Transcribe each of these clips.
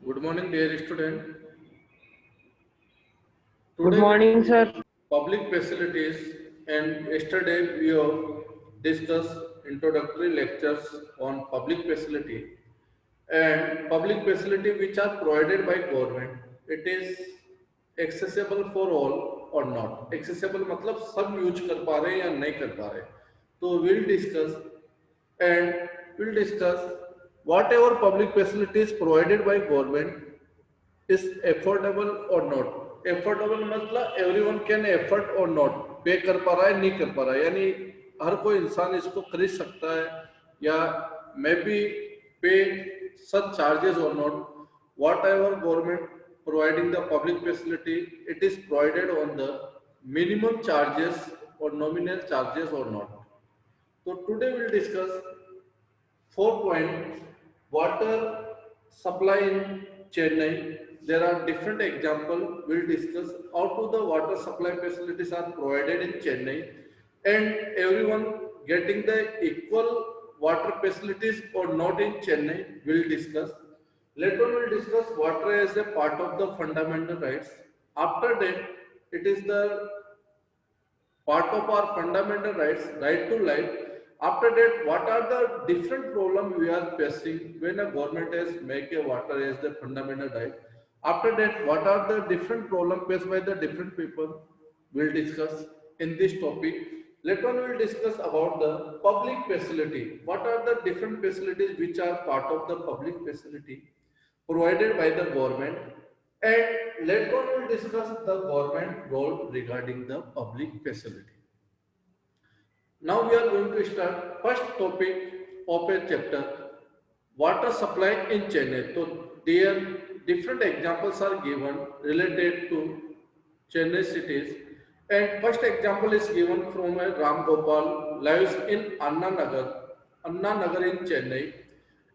Good morning, dear student. Good Today we morning, sir. public facilities, and yesterday we have discussed introductory lectures on public facility and public facility which are provided by government. It is accessible for all or not. Accessible मतलब सब use कर पा रहे हैं या नहीं कर पा रहे. तो we'll discuss and we'll discuss whatever public facilities provided by government is affordable or not. Affordable मतलब everyone can afford or not. पे कर पा रहा है नहीं कर पा रहा है यानी हर कोई इंसान इसको खरीद सकता है या मे बी पे such charges or not. Whatever government providing the public facility, it is provided on the minimum charges or nominal charges or not. So today we'll discuss 4 point water supply in Chennai. There are different examples. We'll discuss how to the water supply facilities are provided in Chennai and everyone getting the equal water facilities or not in Chennai. We'll discuss. Later on we'll discuss water as a part of the fundamental rights. After that, it is the part of our fundamental rights, right to life. After that, what are the different problems we are facing when a government has make a water as the fundamental right? After that, what are the different problems faced by the different people? We'll discuss in this topic. Later on, we'll discuss about the public facility. What are the different facilities which are part of the public facility provided by the government? And later on, we'll discuss the government role regarding the public facility. Now we are going to start first topic of a chapter, water supply in Chennai. So there different examples are given related to Chennai cities. And first example is given from a Ram Gopal lives in Anna Nagar in Chennai.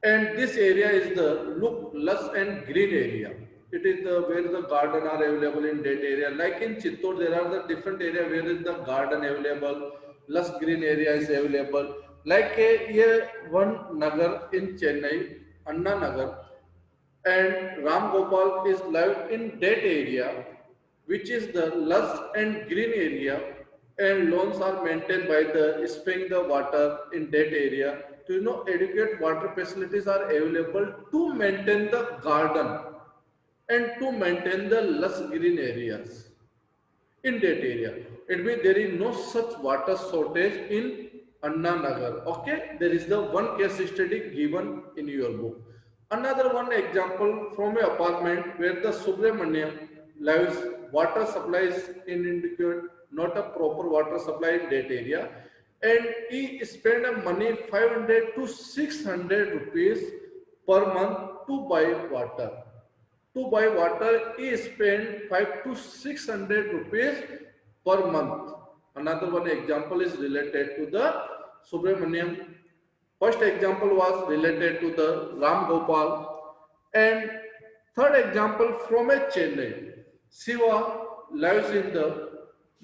And this area is the look lush and green area. It is the where the garden are available in that area. Like in Chittor, there are the different area where is the garden available, lush green area is available. Like a here one Nagar in Chennai, Anna Nagar, and Ram Gopal is live in that area, which is the lush and green area, and lawns are maintained by the spraying the water in that area. To adequate water facilities are available to maintain the garden and to maintain the lush green areas in that area. It means there is no such water shortage in Anna Nagar. Okay, there is the one case study given in your book. Another one example from a apartment where the Subramaniam lives, water supplies in indicate not a proper water supply in that area, and he spent a money 500 to 600 rupees per month to buy water. To buy water, he spent 5 to 600 rupees per month. Another one example is related to the Subramaniam. First example was related to the Ram Gopal. And third example from a Chennai. Shiva lives in the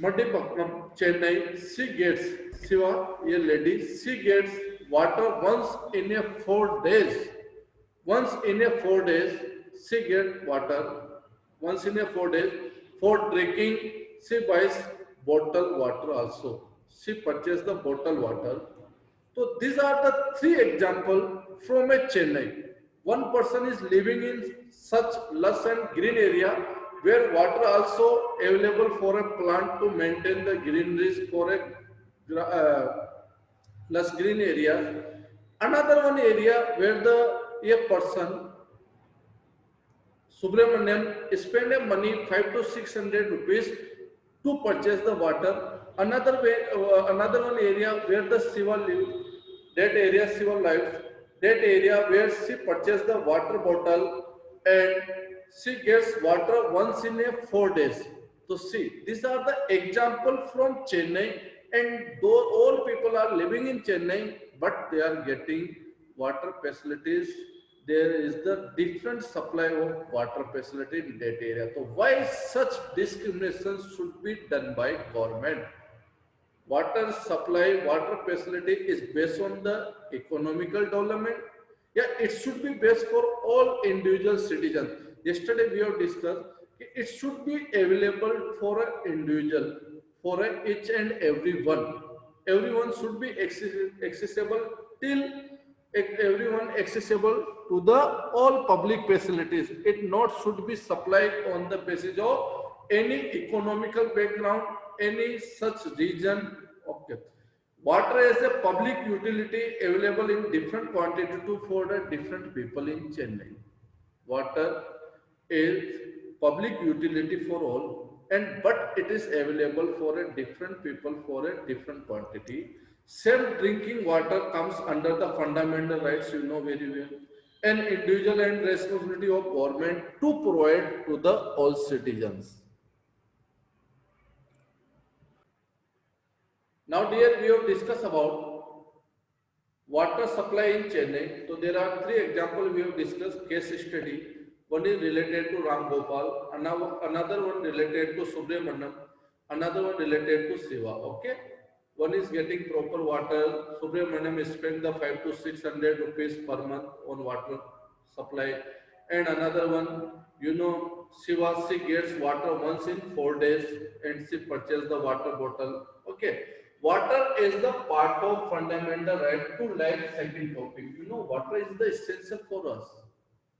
Madipakram, Chennai. She gets, Shiva, a lady, she gets water once in a 4 days. Once in a 4 days, she get water. Once in a 4 days, for drinking, she buys bottled water also. She purchase the bottled water. So these are the three example from a Chennai. One person is living in such lush and green area where water also available for a plant to maintain the greeneries for a lush green area. Another one area where the a person Subramanian spend a money 5 to 600 rupees to purchase the water. Another way, another one area where the Shiva lives, that area Shiva lives, that area where she purchased the water bottle and she gets water once in a 4 days. So see, these are the example from Chennai, and though all people are living in Chennai, but they are getting water facilities. There is the different supply of water facility in that area. So why such discrimination should be done by government? Water supply, water facility is based on the economical development. Yeah, it should be best for all individual citizens. Yesterday we have discussed it should be available for an individual, for each and every one. Everyone should be accessible till everyone accessible to the all public facilities. It not should be supplied on the basis of any economical background, any such region. Okay. Water is a public utility available in different quantity to for the different people in Chennai. Water is public utility for all, and but it is available for a different people for a different quantity. Safe drinking water comes under the fundamental rights, you know very well, and individual and responsibility of government to provide to the all citizens. Now, dear, we have discussed about water supply in Chennai. So there are three examples we have discussed case study. One is related to Ram Gopal, another one related to Subramaniam, another one related to Shiva. Okay, one is getting proper water. Subramaniam is spend the 5 to 600 rupees per month on water supply, and another one, you know, Shiva, she gets water once in 4 days, and she purchase the water bottle. Okay, water is the part of fundamental right to life. Second topic, you know, water is the essential for us.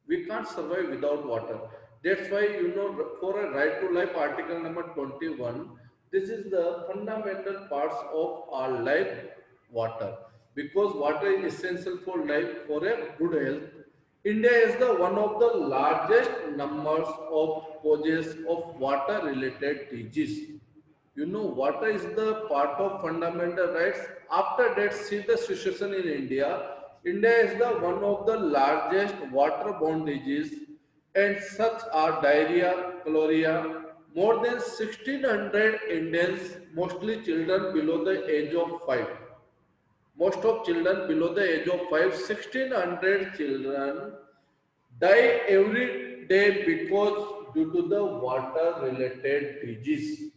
We can't survive without water. That's why, you know, for a right to life, article number 21, this is the fundamental parts of our life, water. Because water is essential for life, for a good health. India is the one of the largest numbers of causes of water related disease. You know, water is the part of fundamental rights. After that, see the situation in India. India is the one of the largest waterborne disease, and such are diarrhea, cholera. More than 1600 Indians, mostly children below the age of 5. Most of children below the age of 5, 1600 children die every day because due to the water related disease.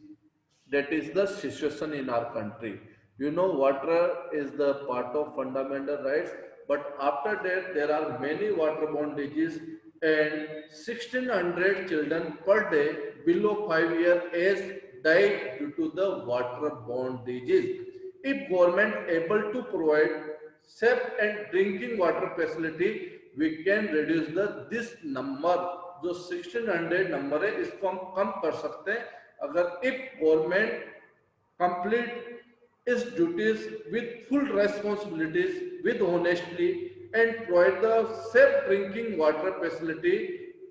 That is the situation in our country. You know, water is the part of fundamental rights, but after that there are many waterborne diseases, and 1600 children per day below 5 year age die due to the waterborne disease. If government able to provide safe and drinking water facility, we can reduce the this number. जो 1600 number है इसको हम कम कर सकते हैं अगर if government complete its duties with full responsibilities, with honestly, and provide the safe drinking water facility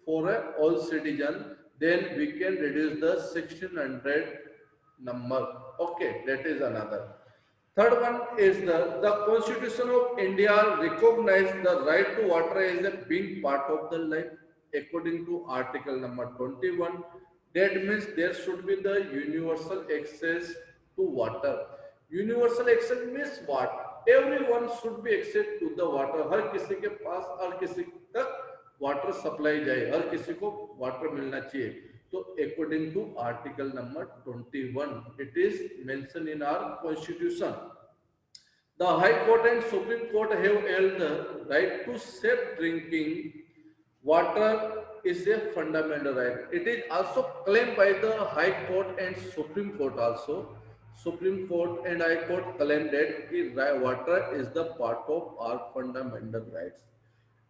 for all citizen, then we can reduce the 1600 number. Okay, that is another. Third one is the Constitution of India recognize the right to water as a being part of the life according to Article number 21. That means there should be the universal access to water. Universal access means what? Everyone should be access to the water. हर किसी के पास हर किसी तक water supply जाए, हर किसी को water मिलना चाहिए. So according to article number 21, it is mentioned in our constitution. The High Court and Supreme Court have held the right to safe drinking water is a fundamental right. It is also claimed by the High Court and Supreme Court also. Supreme Court and High Court claim that water is the part of our fundamental rights,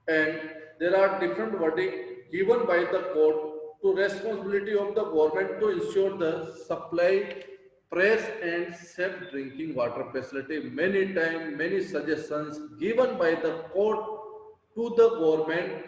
and there are different verdicts given by the court to responsibility of the government to ensure the supply, fresh and safe drinking water facility. Many times, many suggestions given by the court to the government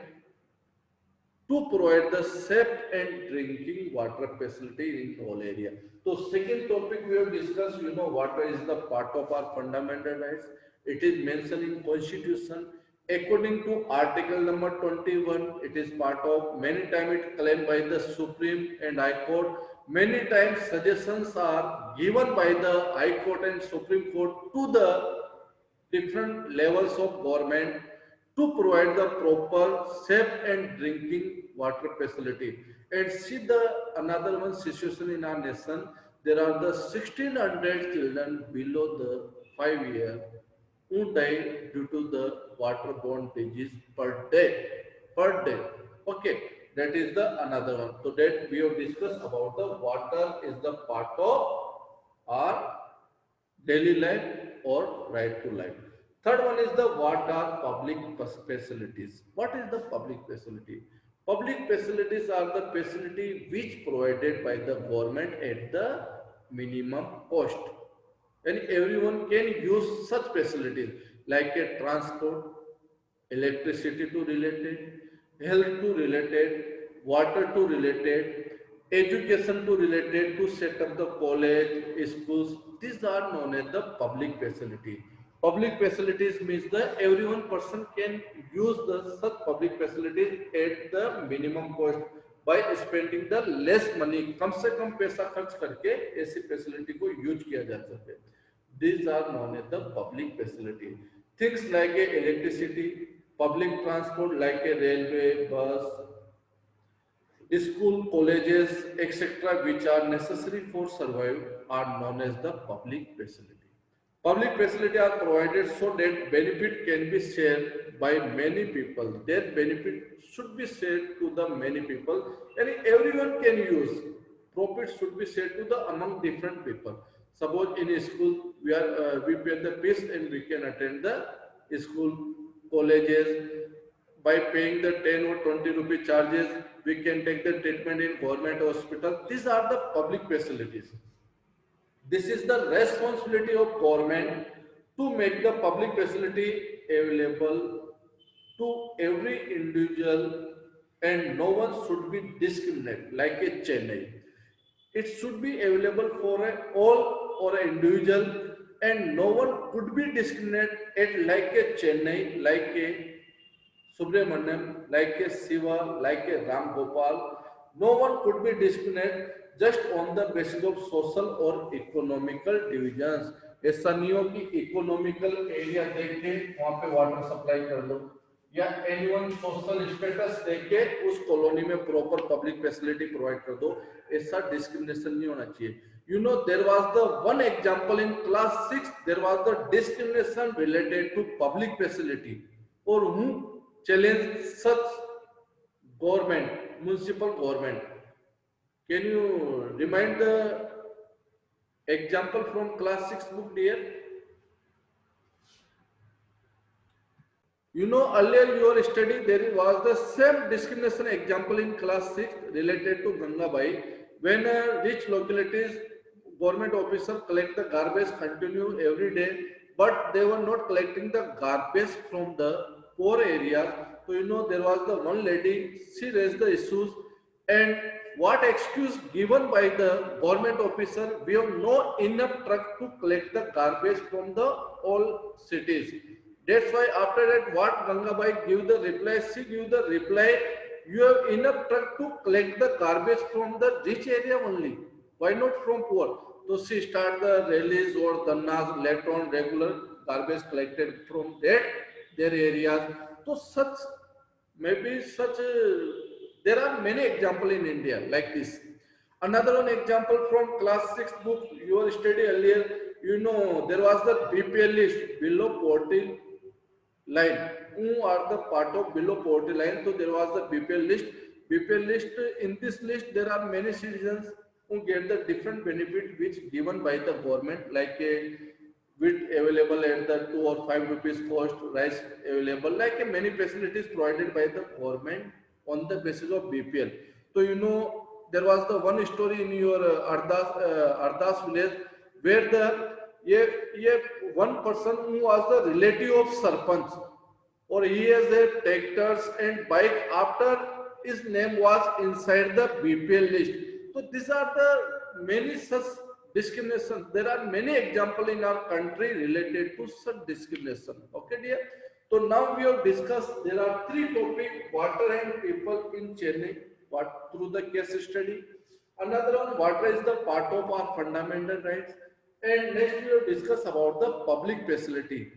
to provide the safe and drinking water facility in all area. So second topic we have discussed, you know, water is the part of our fundamental rights. It is mentioned in constitution. According to article number 21, it is part of, many times it claimed by the Supreme and High Court. Many times suggestions are given by the High Court and Supreme Court to the different levels of government to provide the proper safe and drinking water facility. And see the another one situation in our nation, there are the 1600 children below the 5 year who die due to the waterborne disease per day. Per day. Okay, that is the another one. So that we have discussed about the water is the part of our daily life or right to life. Third one is the what are public facilities. What is the public facility? Public facilities are the facility which provided by the government at the minimum cost. And everyone can use such facilities like a transport, electricity to related, health to related, water to related, education to related to set up the college, schools. These are known as the public facility. Public facilities means that everyone person can use the such public facilities at the minimum cost by spending the less money. कम से कम पैसा खर्च करके ऐसी facility को use किया जा सके. These are known as the public facility. Things like a electricity, public transport like a railway, bus, school, colleges, etc., which are necessary for survival, are known as the public facility. Public facility are provided so that benefit can be shared by many people. Their benefit should be shared to the many people, and everyone can use. Profit should be shared to the among different people. Suppose in a school we pay the fees and we can attend the school, colleges by paying the 10 or 20 rupee charges. We can take the treatment in government hospital. These are the public facilities. This is the responsibility of government to make the public facility available to every individual, and no one should be discriminated like a Chennai. It should be available for all or an individual, and no one could be discriminated at like a Chennai, like a Subramaniam, like a Shiva, like a Ram Gopal. No one could be discriminated just on the basis of social or economical divisions. ऐसा नहीं हो कि economical area देख के वहां पे water supply कर दो, या एनीवन सोशल स्टेटस देख के उस कॉलोनी में प्रॉपर पब्लिक फैसिलिटी प्रोवाइड कर दो. ऐसा डिस्क्रिमिनेशन नहीं होना चाहिए. You know, there was the one example in class 6, there was the discrimination related to public facility. Or who challenge such government, municipal government? Can you remind the example from class 6 book, dear? You know, earlier your study there was the same discrimination example in class 6 related to Gangabai, when rich localities government officer collect the garbage continue every day, but they were not collecting the garbage from the poor areas. So you know, there was the one lady, she raised the issues, and what excuse given by the government officer? We have no enough truck to collect the garbage from the all cities. That's why after that, what Gangabai give the reply? She give the reply, you have enough truck to collect the garbage from the rich area only. Why not from poor? So she start the rallies or dhannas later on, regular garbage collected from their areas. So such, maybe such, there are many examples in India like this. Another one example from class 6 book, you study earlier, you know, there was the BPL list, below poverty line. Who are the part of below poverty line? So there was the BPL list. BPL list, in this list there are many citizens who get the different benefit which given by the government, like a wheat available at the 2 or 5 rupees cost, rice available, like a many facilities provided by the government on the basis of BPL. So you know, there was the one story in your Ardas village where the one person who was the relative of Sarpanch, or he has a tractors and bike after his name was inside the BPL list. So these are the many such discrimination. There are many examples in our country related to such discrimination. Okay, dear. So now we have discussed. There are three topics: water and people in Chennai. What through the case study. Another one: water is the part of our fundamental rights. And next we will discuss about the public facility.